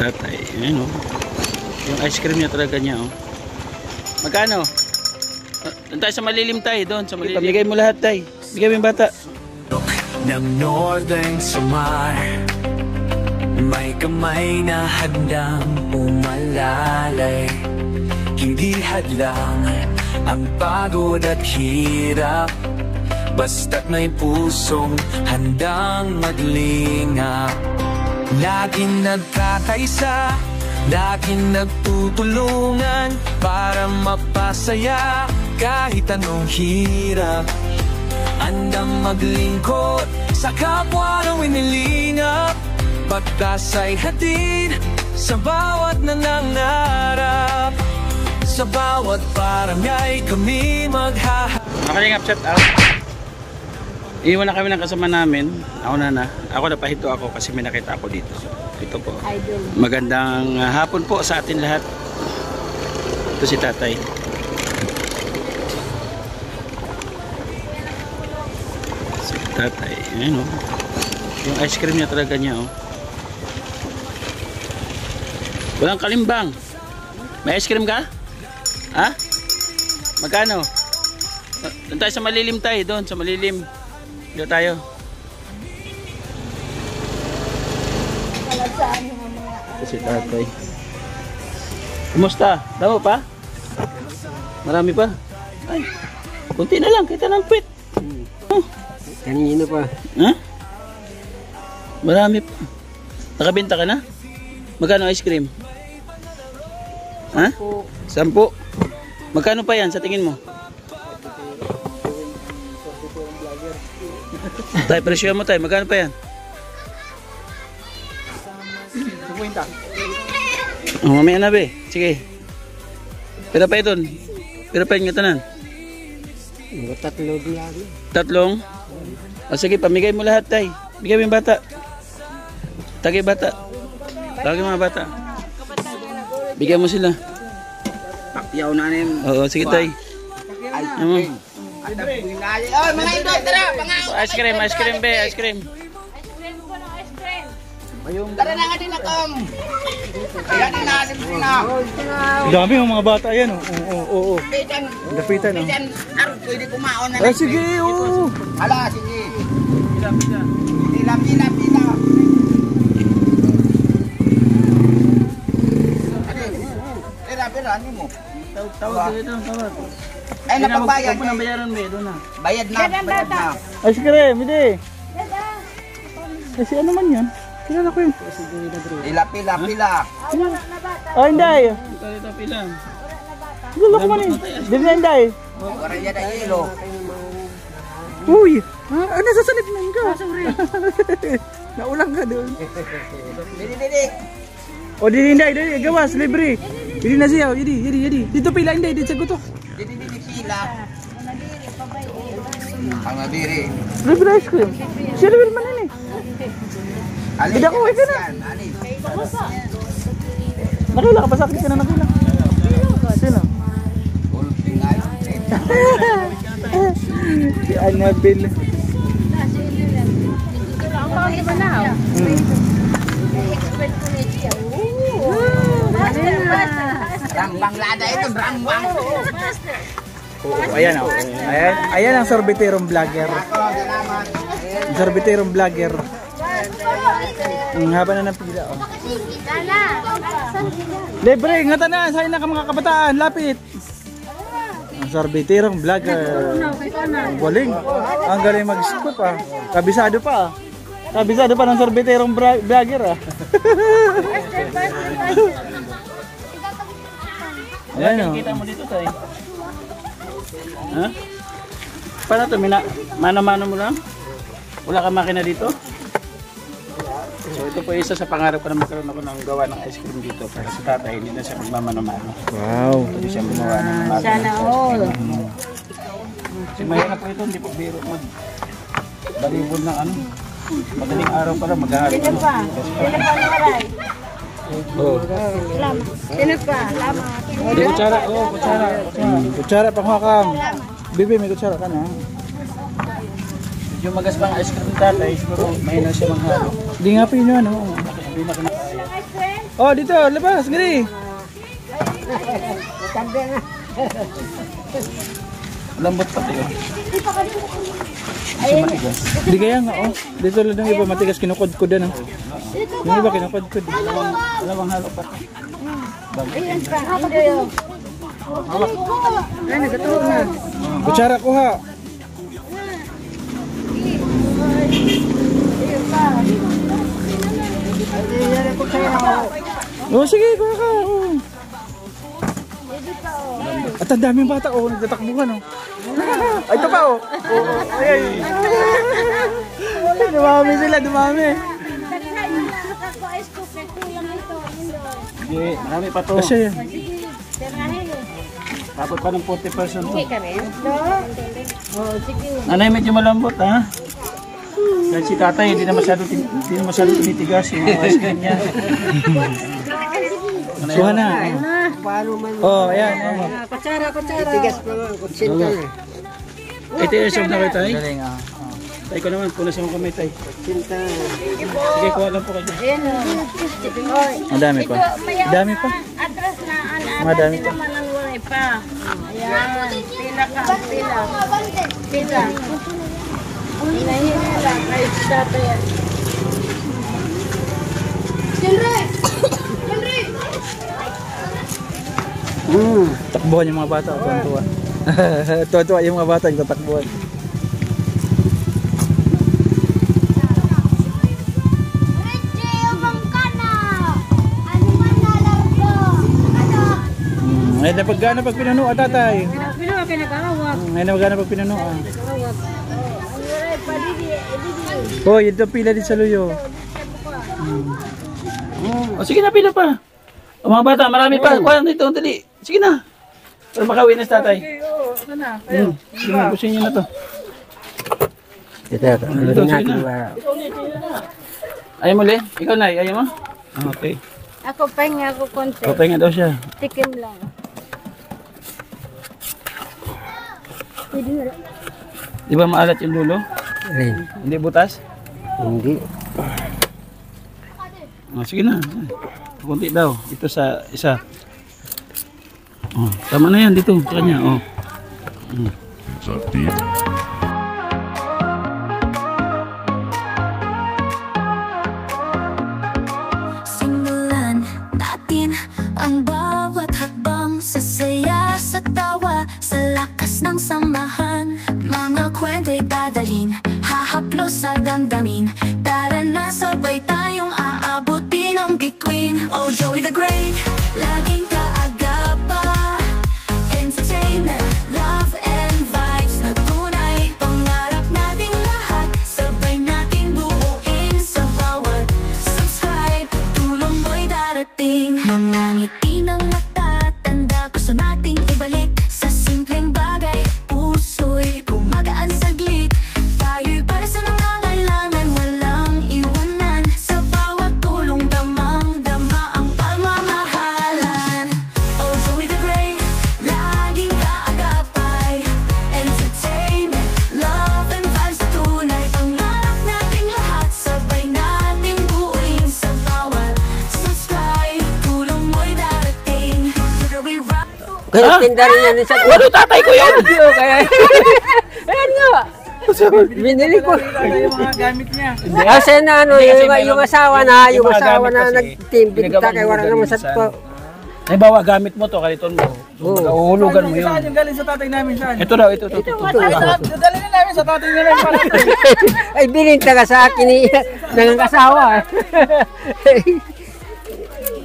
Tatay, ayun o. Yung ice cream niya talaga niya o. Magkano? Doon tayo sa malilim tayo, doon sa malilim. Pamigay mo lahat tayo. Bigay mo yung bata. Ng northern sumar, may kamay na handang umalalay. Hindi hadlang ang pagod at hirap, basta't may pusong handang maglingap. Laging nagkakaisa, laging nagtutulungan para mapasaya kahit anong hirap. Andang maglingkod sa kapwa ng winilingap, pagkasa'y hatid sa bawat nangangarap. Sa bawat barangay kami maghahanap. Makalingap, shout out. Iwan na kami ng kasama namin. Ako na pahinto ako kasi may nakita ako dito. Ito po. Magandang hapon po sa atin lahat. Ito si tatay. Si tatay. Ayan o. Yung ice cream niya talaga niya o. Walang kalimbang. May ice cream ka? Ha? Magkano? Doon tayo sa malilim tayo. Doon sa malilim. Dito tayo. Ito si tatay. Kumusta? Damo pa? Marami pa? Ay, kunti na lang. Kita ng pit. Oh. Kanina pa. Ha? Marami pa. Nakabenta ka na? Magkano ice cream? Ha? 10. Magkano pa yan sa tingin mo? Tay, presyo mo tayo. Magkano pa yan? 50. Oh, mamaya na be. Sige. Pero pa ito. Pero pa yung tanan. 3 lang. 3? O sige, pamigay mo lahat tay. Bigay mo yung bata. Tagay bata. Tagay mga bata. Bigay mo sila. Pakyaw na rin. Oo, sige tay. Ano? Mga indo, tara! Ice cream, ice cream be, ice cream. Tara na nga din akong! Kaya din natin na! Dami yung mga bata yan. Oo. Pitan! Dapitan. Pitan! Arot ko hindi kumaon na. Ay sige, oo. Hala, sige! Pila. Pila! Pila, ano mo? Tawag dito, tawag. Ay, napabayad. Huwag mo nang bayaran be, doon na. Bayad na. Ice cream, hindi. Kasi ano man yan? Kilala ko yun. Pila. Oh, hindi. Dito, pila. Kilala ko man yun. Dili na hindi. Wala yan na ilo. Uy! Nasasanib na ka. Naulang ka doon. Dili. O, dili. Gawas, libre. Dili na siya. Yedi. Dito pila, hindi. Dito sa gutok. Dili pila. Ang nadiri. Libre ice cream. Siya libre man yun eh. Hindi ako, ikaw na. Nakila ka, pasakit ka na nakila. Sino? Si Annabelle. Rambang lada ito, rambang. Ayan o. Ayan ang sorbiterong vlogger. Ang sorbiterong vlogger. Ang haba na ng pila o. Libre, ngata na. Sa'yo na ka mga kabataan. Lapit. Ang sorbiterong vlogger. Ang galing. Ang galing mag-scoop ah. Kabisado pa ah. Kabisado pa ng sorbiterong vlogger ah. Ayan o. Kita mo dito tayo. Ha? Paano ito? Mano-mano mo lang? Wala ka makina dito? So ito po isa sa pangarap ko na magkaroon ako ng gawa ng ice cream dito para sa tatay, hindi na siya magmamano-mano. Wow. Hindi siya gumawa ng mga Sana all. Kasi mahirap po ito, hindi po biro balibon ng ano. Madaling araw para maghahalo. Sino pa? Sino pa nawaray? Oo. Salamat. Sino pa? Salamat. Hindi, kutsara. Oo, kutsara. Kutsara pang hakam. Bibi, may kutsara ka na. Yung magas pang ice cream tatay, siguro mahina siya manghalo. Hindi nga pa yun ano. Hindi na kinakaya. Oh, dito, labas, gini. Lambot pati oh. Di kaya nga, oh. Dito lang yung iba matigas kinukod-kodan, oh. Yung iba kinukod-kod. Alam ang halo pa. Kutsara ko ha. Oh, sige, kuha ka. Oh. At ang daming bata, oh, nagtatakbuhan, oh. Ay, ito pa, oh. Oh, ay, ay. Dumami sila, dumami. Hindi, marami pa to. Kasi yan. Tapos pa ng 40% to. Nanay, medyo malambot ha. Kahit si tatay, hindi na masyado tinitigas yung ice cream niya. Suha na. Oh, ayan. Kutsara. Tigas pa nga, kutsinta na. Ito yung isog na kayo tay. Galing, ah. Tay ko naman, punas yung kamay tay. Kutsinta. Sige, kuha lang po kayo. Ayan o. Ang dami pa. Dami pa. Atras na, Madami pa. naman ang walay pa. Ayan, pila ka, pila. Pila. Hinahina lang, kahit si tatay yan. Takbuhan yung mga bata, tuwa-tuwa. Tuwa-tuwa yung mga bata, yung tatakbuhan. Ngayon na pagkana pag pinunuan, tatay. Pila ka pinagkawag. Ngayon na pagkana pag pinunuan. Oh, ito pila din sa luyo. O sige na, pila pa. O mga bata, marami pa. Kuha nito, dali. Sige na. Para makawin na si tatay. Sige na, pusin niyo na to. Ito, sige na. Ayaw mo, Le? Ikaw na, ayaw mo? Okay. Ako pahinga ako konti. Okay nga daw siya. Tikim lang. Pwede na lang. Di ba maalat yung dulo? Hindi butas? Hindi. Sige na. Kunti daw. Ito sa isa. Oh, tama na yan dito. Sa kanya. Oh. Simulan natin ang bawat hakbang sa saya, sa tawa, sa lakas ng samahan. Mga kwento'y dadalhin, hahaplos sa damdamin. Tara na, sabay tayong aabutin ang bituin. Oh, Joey the Great, laging kaagapa. Entertainment, love and vibes na tunay. Pangarap nating lahat, sabay nating buuin sa bawat subscribe. Tulong mo'y darating. Mga ngiti ng mata, tanda gusto nating ibalik. Sa simpleng bagay, puso'y gumagaan saglit. Tayo'y para sa nangangailangan, walang iwanan. Sa bawat tulong, damang-dama ang pagmamahalan. Oh, Joey the Great, laging kaagapay. Entertainment, love and vibes na tunay. Pangarap nating lahat, sabay nating buuin sa bawat subscribe. Tulong mo'y darating. Together we rock. Kaya tinda rin yan sa Walo tatay ko yun! kaya. Ayan nga. Binili ko. Yung mga gamit niya. Kasi na ano, Hindi, kasi yung meron- asawa na, yung yung mga asawa gamit na kasi, nagtimpita ginagawa kay mo wala naman sa minsan. po. Ay, bawa gamit mo to, kaliton mo. Oo. Uhulugan mo yun. Saan yung galing sa tatay namin, saan? Ito daw, ito. Dali na namin sa tatay namin para. Ay, bininta ka sa akin ni nangangasawa.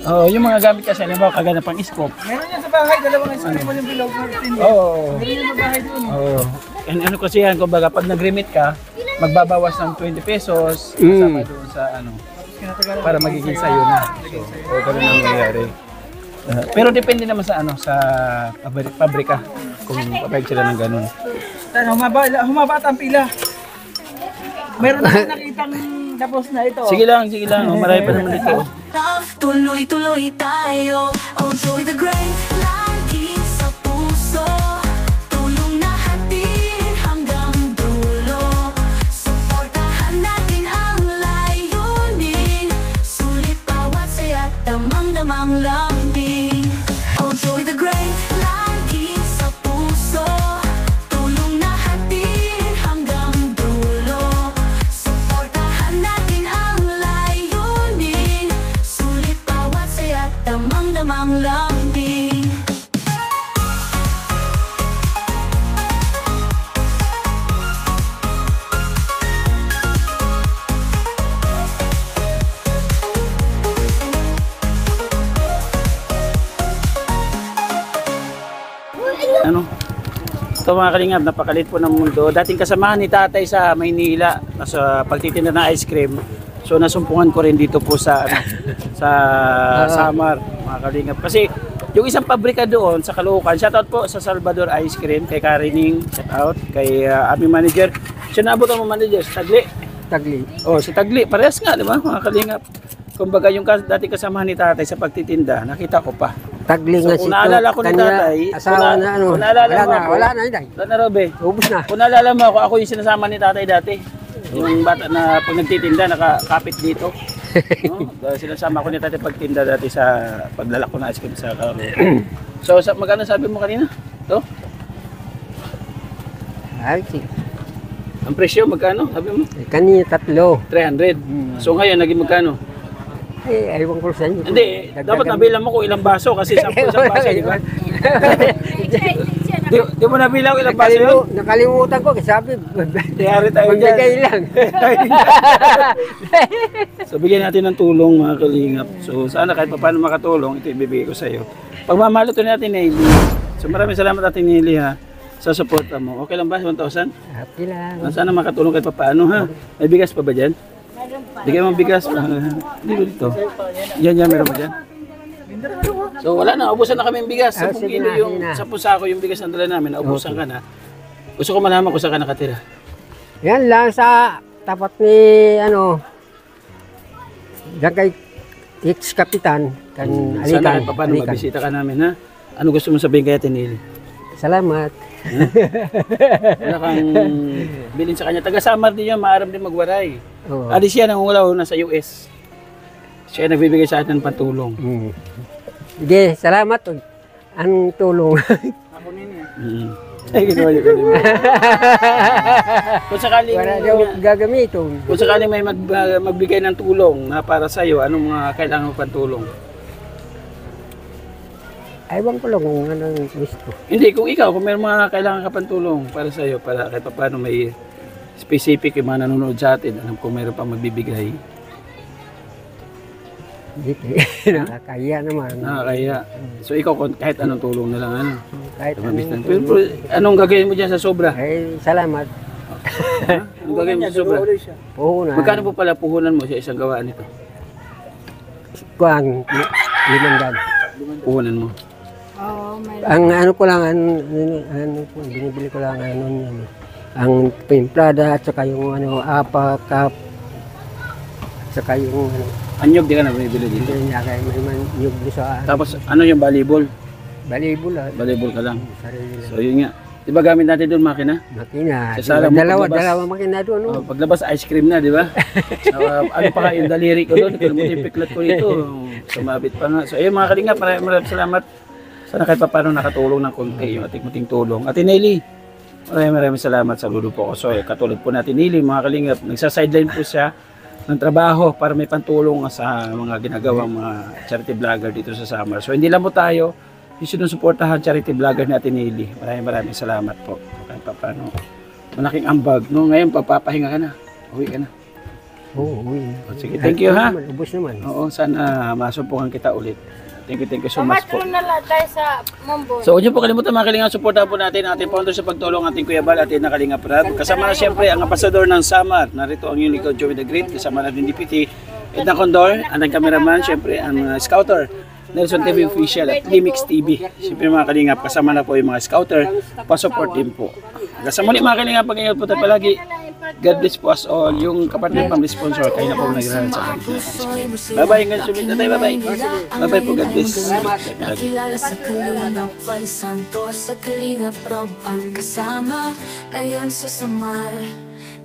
Oo, yung mga gamit kasi, halimbawa kagana pang scope. Meron yan sa bahay, dalawang ice cream yung bilog na tindi. Oo. Meron yan sa bahay doon. Oo. Ano kasi yan, kumbaga pag nag-remit ka, magbabawas ng 20 pesos kasama doon sa ano, para magiging sayo na. So, ganun ang nangyayari. Pero depende naman sa ano, sa pabrika, kung papayag sila ng ganun. Humaba at ang pila. Meron na nakitang tapos na ito. Sige lang, oh, marami pa naman dito. Love, tuloy-tuloy tayo. Oh, Joey the Great, lagi sa puso. Tulong na hatid hanggang dulo. Suportahan natin ang layunin. Sulit bawat saya damang-damang lambing. Oh, Joey the Great, lagi sa puso, tulong na hatid hanggang dulo. Suportahan natin ang layunin, sulit bawat saya, damang-damang lambing. Ano? Ito mga kalingap, napakalit po ng mundo. Dating kasamahan ni tatay sa Maynila sa pagtitinda ng ice cream. So nasumpungan ko rin dito po sa sa Samar, mga kalingap. Kasi yung isang pabrika doon sa Caloocan, shoutout po sa Salvador Ice Cream, kay Karining, shoutout, kay aming manager. Siya nabot ang manager, si Tagli. Tagli. Oh, si Tagli, parehas nga, di ba mga kalingap? Kumbaga yung dati kasamahan ni tatay sa pagtitinda, nakita ko pa. Tagli So, nga kung naalala ko ni tatay, asawa na ano. kung naalala mo ako, wala na, hindi. wala na Robe. Ubus na. Kung naalala mo ako yung sinasama ni tatay dati. Yung bata na pag nagtitinda, nakakapit dito. No? Dahil sinasama ko ni tatay pagtinda dati sa paglalak ko na ice cream sa So, magkano sabi mo kanina? Ito? Ay, Ang presyo, magkano? Sabi mo? kanina 3. 300. So ngayon, naging magkano? Eh, aywan ko sa inyo. Hindi, dapat nabilang mo kung ilang baso kasi 10 isang baso, di ba? Di mo nabilang ilang baso yun? Nakalimutan ko kasi sabi, Tiyari tayo dyan. magbigay lang. So bigyan natin ng tulong mga kalingap. So sana kahit pa paano makatulong, ito ibibigay ko sa iyo. Pagmamahal ito natin, Nelly. So maraming salamat natin, Nelly, ha, sa suporta mo. Okay lang ba? 1,000? Happy lang. Sana makatulong kahit pa paano, ha. May bigas pa ba dyan? Bigay mo bigas. Dito. Yan, meron ba dyan? So wala na, ubusan na kami yung bigas. 10 sige kilo na, yung sige na. 10 sako yung bigas na dala namin. Naubusan ka na. Gusto ko malaman kung saan ka nakatira. Yan lang sa tapat ni ano, diyan kay ex-kapitan kan Sana Alikan. kahit pa paano mabisita ka namin, ha. Ano gusto mo sabihin kay Ate Nelly? Salamat. Wala kang bilin sa kanya. Taga-Samar din yan, maaram din magwaray. Oo. Alis siya nang wala nasa US. Siya nagbibigay sa atin ng pantulong. Sige, salamat. Ang tulong. Ay, ginawa niyo kanina. Kung sakaling, Wala daw gagamitin. kung sakaling may magbigay ng tulong na para sa iyo, anong mga kailangan mo pantulong? Aywan ko lang kung anong gusto. Hindi, kung ikaw, kung may mga kailangan ka pantulong para sa iyo, para kahit pa paano may specific yung mga nanonood sa atin, alam kung mayroon pang magbibigay. Dito. Nakakaya naman. Nakakaya. So ikaw, kahit anong tulong na lang, ano? Kahit Mabistan. anong Pero anong gagawin mo dyan sa sobra? Ay, salamat. Ha? Anong gagawin mo sa sobra? Oo na. Magkano po pala puhunan mo sa isang gawaan nito? Kuang, 500. Puhunan mo. Oo, may Ang ano ko lang, ano po, binibili ko lang ano yan. Ang pimplada at saka yung ano, apakap. At saka yung ano, Anyog, di ka na bumibili dito. hindi niya kaya may maniyog sa Tapos ano yung volleyball? balibul at Volleyball ka lang. sarili lang. So yun nga. Di ba gamit natin doon makina? Makina. Sa sala mo paglabas. Dalawa makina doon. No? Paglabas ice cream na, di ba? Ano pa ka yung daliri ko doon? Ito yung piklat ko dito. Sumabit pa nga. So ayun mga kalingap, maraming salamat. Sana kahit pa paano nakatulong ng konti yung ating muting tulong. Ate Nelly, maraming salamat sa lulo po ko. So katulad po natin Nelly, mga kalingap, nagsa-sideline po siya ng trabaho para may pantulong sa mga ginagawang mga charity vlogger dito sa Samar. So hindi lang po tayo, sinusuportahan charity vlogger natin Nelly. Maraming salamat po. Kahit pa paano, malaking ambag. No? Ngayon, papapahinga ka na. Uwi ka na. Oo, uwi. Sige, thank you ha. Ubus naman. Oo, sana masumpungan kita ulit. Thank you so much po. Pamatro na lang tayo sa Mumbon. So, huwag niyo po kalimutan mga kalingap, supportahan po natin ang ating founder sa pagtulong, ating Kuya Bal, ating Kalingap Rab. Kasama na siyempre ang ambasador ng Samar. Narito ang Unico Joey the Great, kasama natin DPT Edna Condor, ang cameraman, siyempre ang scouter, Nelson TV Official at Limix TV. Siyempre mga kalingap, kasama na po yung mga scouter, pa-support din po. Kasama muli mga kalingap, pag-ingat po tayo palagi. God bless po us all. Yung kapatid pang sponsor, kayo na po nagrahan sa kanila. Bye-bye, hanggang sumit na tayo. Bye-bye. Bye-bye po, God bless. Nakilala sa Kalingap Santos, sa Kalingap Rob ang kasama. Ngayon sa Samar,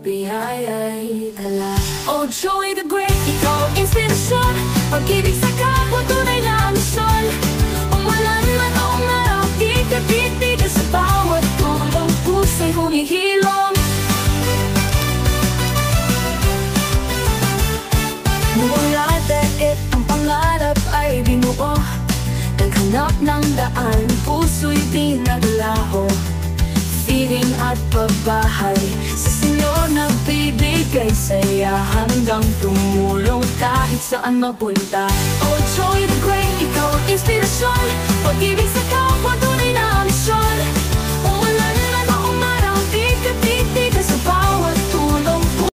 biyaya'y dala. Oh, Joey the Great, ikaw inspirasyon, pag-ibig sa kapwa. puso'y pinaglaho, feeling at pagbahay. Sa Senyor nagbibigay saya, hanggang tumulong kahit saan mapunta. Oh, Joy the Great, ikaw ang inspirasyon, pag-ibig sa kapwa.